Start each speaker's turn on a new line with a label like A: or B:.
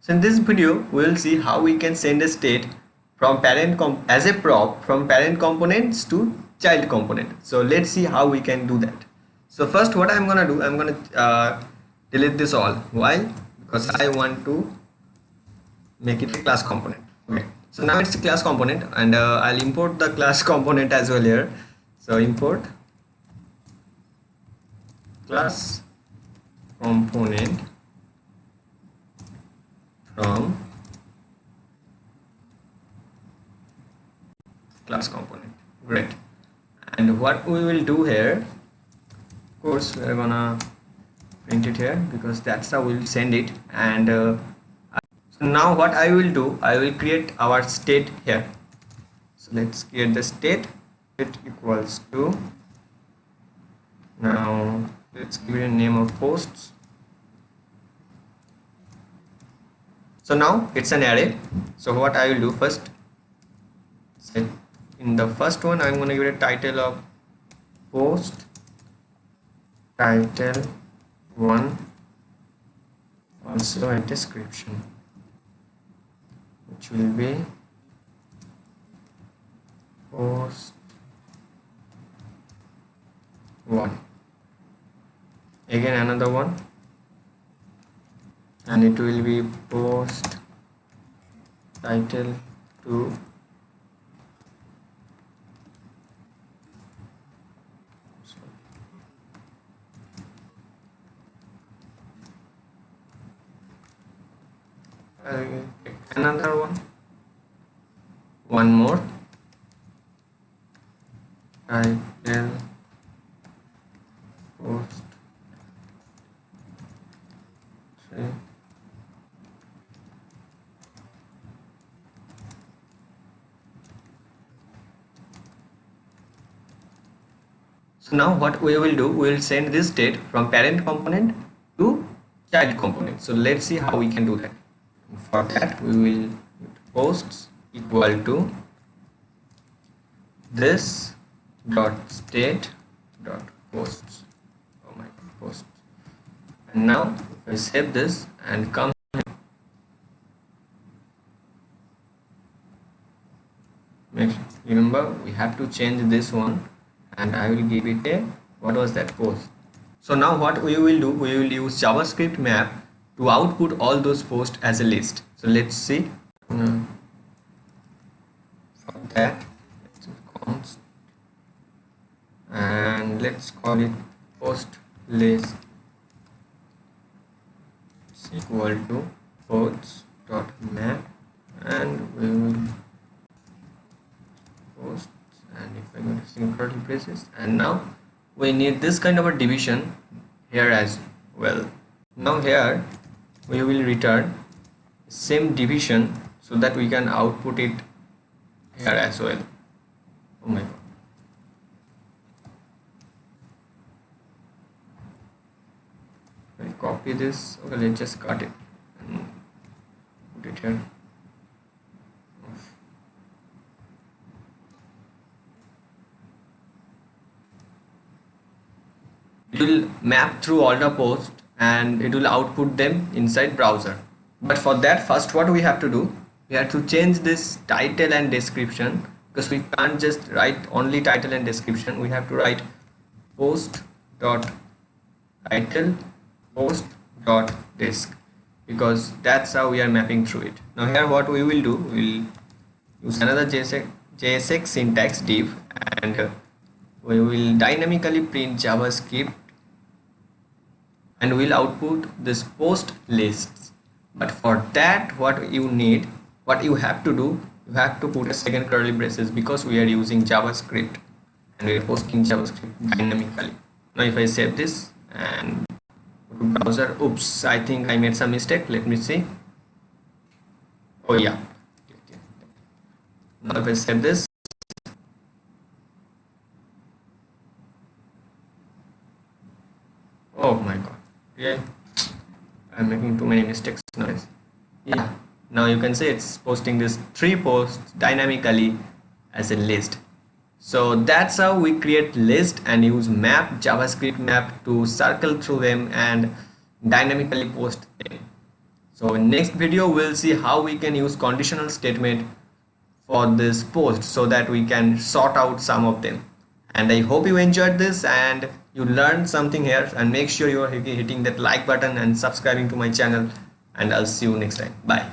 A: So in this video, we will see how we can send a state from as a prop from parent components to child component. So let's see how we can do that. So first, what I'm gonna do, I'm gonna delete this all. Why? Because I want to make it a class component. Okay. So now it's a class component, and I'll import the class component as well here. So import class component from class component. Great. And what we will do here, of course, we're gonna print it here because that's how we'll send it. And so now what I will do, I will create our state here. So let's create the state. It equals to, now let's give it a name of posts. So now it's an array. So what I will do first, set in the first one, I'm going to give it a title of post title 1, also a description, which will be post 1, again another one, and it will be post title 2, another one more, title post 3, so now what we will do, we will send this state from parent component to child component. So let's see how we can do that. For that, we will posts equal to this dot state dot posts. Oh my god, posts. And now if I save this and come here, remember we have to change this one, and I will give it a, what was that, post. So now what we will do, we will use JavaScript map to output all those posts as a list. So let's see. For that, let's const, and let's call it post list is equal to posts dot map, and we will post, and if I go to single curly braces, and now we need this kind of a division here as well. Now here we will return same division so that we can output it here as well. Oh my god. I'll copy this. Okay, let's just cut it and put it here. It will map through all the posts and it will output them inside browser. But for that, first what we have to do, we have to change this title and description, because we can't just write only title and description. We have to write post dot title post dot desk, because that's how we are mapping through it. Now here what we will do, we will use another JSX syntax div, and we will dynamically print JavaScript, and we'll output this post lists. But for that, what you have to do, you have to put a second curly braces, because we are using JavaScript and we are posting JavaScript dynamically. Now if I save this and go to browser, oops, I think I made some mistake. Let me see. Oh yeah. Now if I save this, oh my god, yeah, I'm making too many mistakes nowadays. Yeah, now you can see it's posting this 3 posts dynamically as a list. So that's how we create list and use map, JavaScript map, to circle through them and dynamically post them. So in next video we'll see how we can use conditional statement for this post so that we can sort out some of them. And I hope you enjoyed this and you learned something here, and make sure you are hitting that like button and subscribing to my channel, and I'll see you next time. Bye.